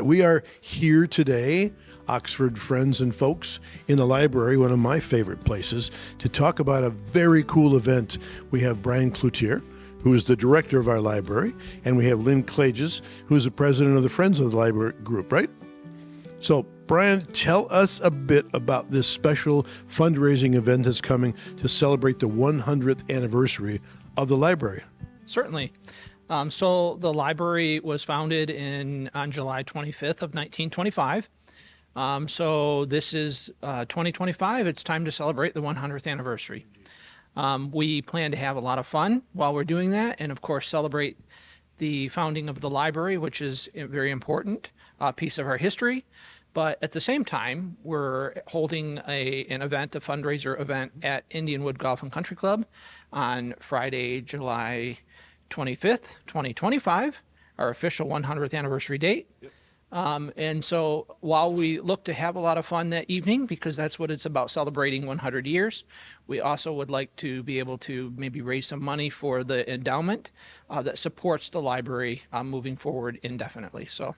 We are here today, Oxford friends and folks, in the library, one of my favorite places, to talk about a very cool event. We have Bryan Cloutier, who is the director of our library, and we have Lynn Klages, who is the president of the Friends of the Library group, right? So, Bryan, tell us a bit about this special fundraising event that's coming to celebrate the 100th anniversary of the library. Certainly. So the library was founded on July 25th of 1925. So this is 2025. It's time to celebrate the 100th anniversary. We plan to have a lot of fun while we're doing that, and of course celebrate the founding of the library, which is a very important piece of our history. But at the same time, we're holding an event, a fundraiser event at Indianwood Golf and Country Club on Friday, July 25th, 2025, our official 100th anniversary date. And so while we look to have a lot of fun that evening, because that's what it's about, celebrating 100 years, we also would like to be able to maybe raise some money for the endowment that supports the library moving forward indefinitely. So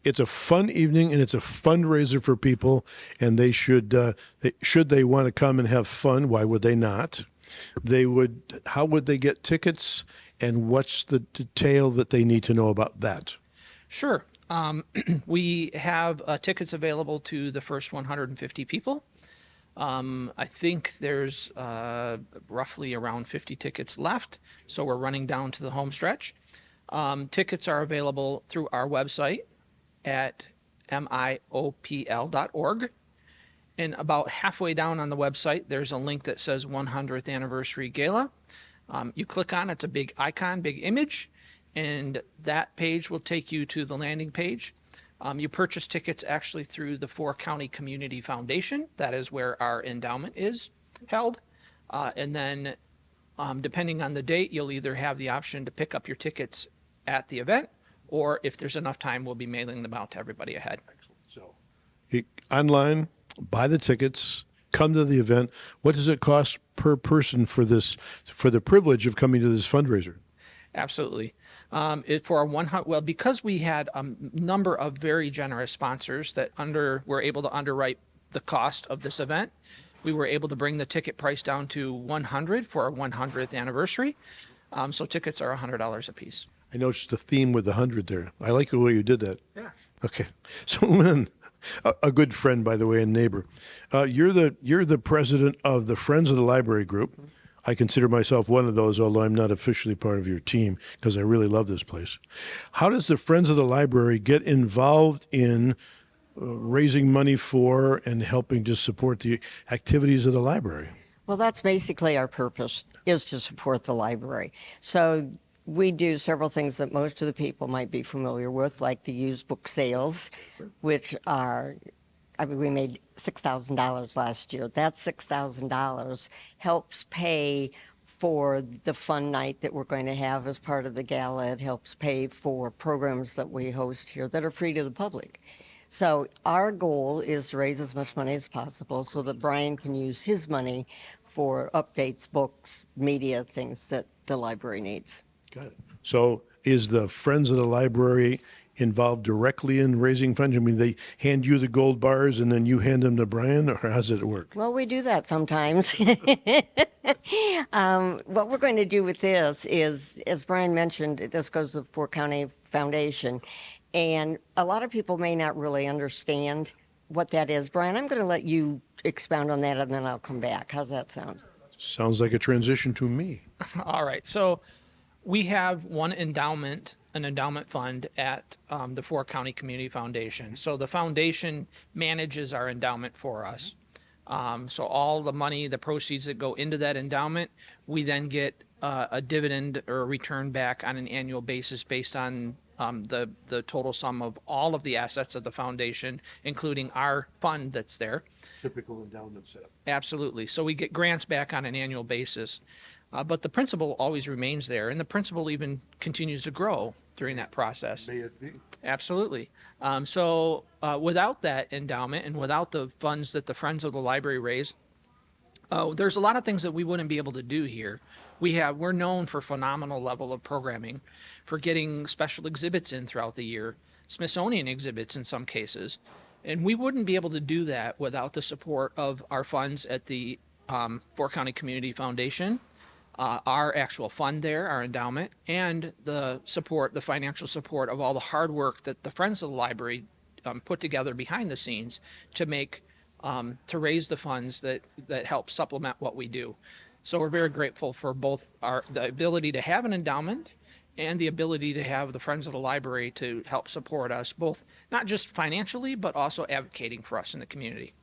it's a fun evening, and it's a fundraiser for people, and they should they want to come and have fun, why would they not? How would they get tickets, and what's the detail that they need to know about that? Sure. We have tickets available to the first 150 people. I think there's roughly around 50 tickets left, so we're running down to the home stretch. Tickets are available through our website at miopl.org. And about halfway down on the website, there's a link that says 100th Anniversary Gala. You click on it, it's a big icon, big image, and that page will take you to the landing page. You purchase tickets actually through the 4-County Community Foundation. That is where our endowment is held. And then depending on the date, you'll either have the option to pick up your tickets at the event, or if there's enough time, we'll be mailing them out to everybody ahead. So, online, buy the tickets, come to the event. What does it cost per person for the privilege of coming to this fundraiser? Absolutely. Because we had a number of very generous sponsors that were able to underwrite the cost of this event, we were able to bring the ticket price down to $100 for our 100th anniversary. So tickets are $100 a piece. I noticed the theme with the 100 there. I like the way you did that. Yeah. Okay. So Lynn, a good friend, by the way, and neighbor, you're the president of the Friends of the Library group. Mm-hmm. I consider myself one of those, although I'm not officially part of your team, because I really love this place. How does the Friends of the Library get involved in raising money for and helping to support the activities of the library? Well, that's basically our purpose, is to support the library. So we do several things that most of the people might be familiar with, like the used book sales, which are, we made $6,000 last year. That $6,000 helps pay for the fun night that we're going to have as part of the gala. It helps pay for programs that we host here that are free to the public. So our goal is to raise as much money as possible so that Bryan can use his money for updates, books, media, things that the library needs. Got it. So is the Friends of the Library involved directly in raising funds? I mean, they hand you the gold bars and then you hand them to Bryan, or how does it work? Well, we do that sometimes. What we're going to do with this is, as Bryan mentioned, this goes to the 4-County Foundation, and a lot of people may not really understand what that is. Bryan, I'm going to let you expound on that, and then I'll come back. How's that sound? Sounds like a transition to me. All right. So we have an endowment fund at the 4-County Community Foundation. So the foundation manages our endowment for us. So all the money, the proceeds that go into that endowment, we then get a dividend or a return back on an annual basis based on the total sum of all of the assets of the foundation, including our fund that's there. Typical endowment setup. Absolutely. So we get grants back on an annual basis. But the principal always remains there, and the principal even continues to grow during that process. May it be. Absolutely. So without that endowment and without the funds that the Friends of the Library raise, there's a lot of things that we wouldn't be able to do here. We're known for phenomenal level of programming, for getting special exhibits in throughout the year Smithsonian exhibits in some cases. And we wouldn't be able to do that without the support of our funds at the Fort County Community Foundation, our actual fund there, our endowment, and the support, the financial support of all the hard work that the Friends of the Library put together behind the scenes to make, to raise the funds that help supplement what we do. So we're very grateful for both the ability to have an endowment and the ability to have the Friends of the Library to help support us, both not just financially, but also advocating for us in the community.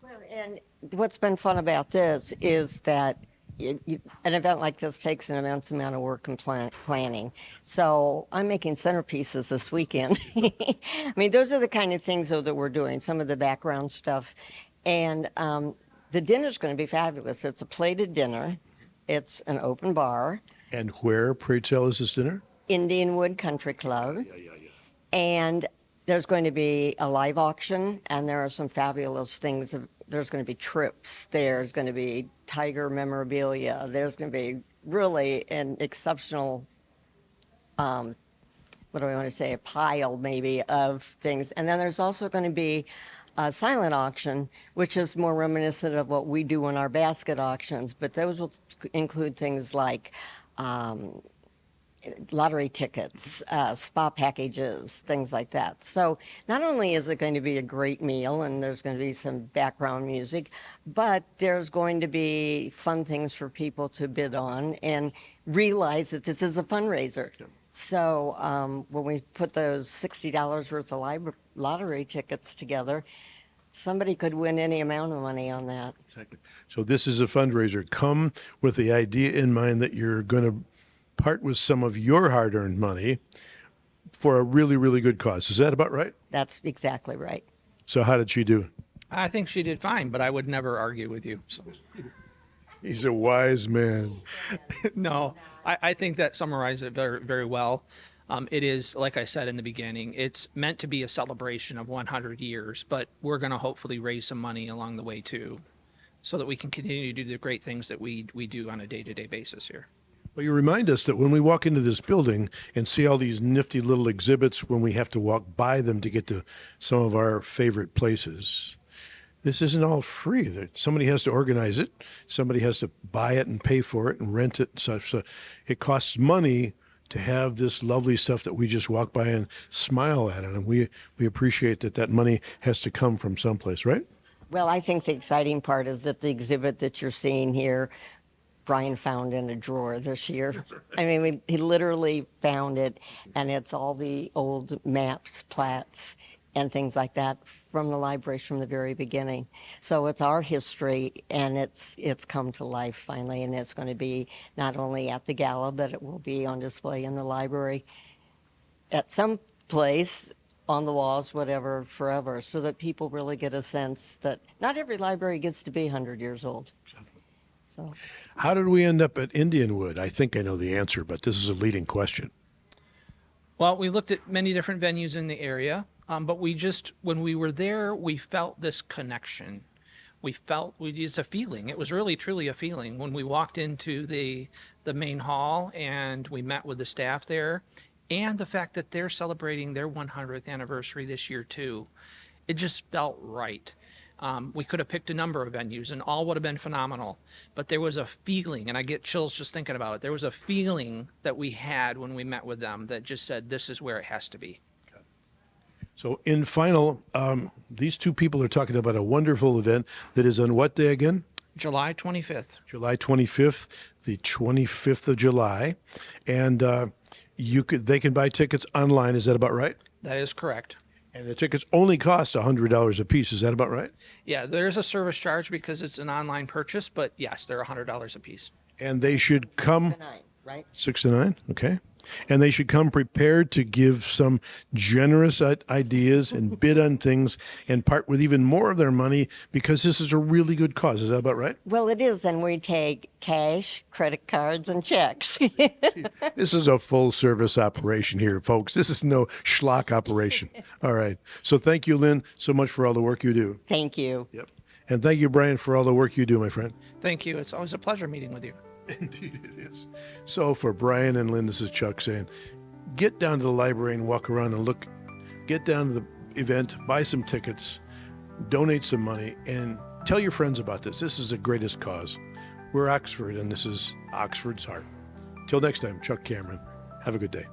Well, and what's been fun about this is that an event like this takes an immense amount of work and planning. So I'm making centerpieces this weekend. I mean, those are the kind of things, though, that we're doing, some of the background stuff. And the dinner's going to be fabulous. It's a plated dinner. It's an open bar. And where, pray tell, is this dinner? Indianwood Country Club. And there's going to be a live auction, and there are some fabulous things. There's going to be trips. There's going to be tiger memorabilia. There's going to be really an exceptional, what do I want to say, a pile maybe of things. And then there's also going to be a silent auction, which is more reminiscent of what we do in our basket auctions. But those will include things like lottery tickets, spa packages, things like that. So not only is it going to be a great meal and there's going to be some background music, but there's going to be fun things for people to bid on and realize that this is a fundraiser. Yeah. So when we put those $60 worth of lottery tickets together, somebody could win any amount of money on that. Exactly. So this is a fundraiser. Come with the idea in mind that you're going to part with some of your hard-earned money for a really, really good cause. Is that about right? That's exactly right. So how did she do? I think she did fine, but I would never argue with you. So. He's a wise man. No, I think that summarizes it very, very well. It is, like I said in the beginning, it's meant to be a celebration of 100 years, but we're going to hopefully raise some money along the way too, so that we can continue to do the great things that we do on a day-to-day basis here. Well, you remind us that when we walk into this building and see all these nifty little exhibits, when we have to walk by them to get to some of our favorite places, this isn't all free. Somebody has to organize it. Somebody has to buy it and pay for it and rent it and such. So it costs money to have this lovely stuff that we just walk by and smile at it. And we appreciate that money has to come from someplace, right? Well, I think the exciting part is that the exhibit that you're seeing here, Bryan found in a drawer this year. I mean, he literally found it, and it's all the old maps, plats, and things like that from the library from the very beginning. So it's our history, and it's come to life finally, and it's going to be not only at the Gala, but it will be on display in the library at some place, on the walls, whatever, forever, so that people really get a sense that not every library gets to be 100 years old. So, how did we end up at Indianwood? I think I know the answer, but this is a leading question. Well, we looked at many different venues in the area, but when we were there, we felt this connection. It's a feeling. It was really, truly a feeling. When we walked into the main hall and we met with the staff there, and the fact that they're celebrating their 100th anniversary this year too, it just felt right. We could have picked a number of venues and all would have been phenomenal, but there was a feeling, and I get chills just thinking about it. There was a feeling that we had when we met with them that just said, this is where it has to be. So in final, these two people are talking about a wonderful event that is on what day again? July 25th. July 25th, the 25th of July. And they can buy tickets online. Is that about right? That is correct. And the tickets only cost $100 a piece. Is that about right? Yeah, there's a service charge because it's an online purchase, but yes, they're $100 a piece. And they should come 6 to 9, right? 6 to 9, okay. And they should come prepared to give some generous ideas and bid on things and part with even more of their money because this is a really good cause. Is that about right? Well, it is, and we take cash, credit cards, and checks. This is a full-service operation here, folks. This is no schlock operation. All right. So thank you, Lynn, so much for all the work you do. Thank you. Yep. And thank you, Bryan, for all the work you do, my friend. Thank you. It's always a pleasure meeting with you. Indeed it is. So for Bryan and Lynn, this is Chuck saying, get down to the library and walk around and look get down to the event, buy some tickets, donate some money, and tell your friends about this. This is the greatest cause. We're Oxford, and this is Oxford's Heart. Till next time, Chuck Cameron. Have a good day.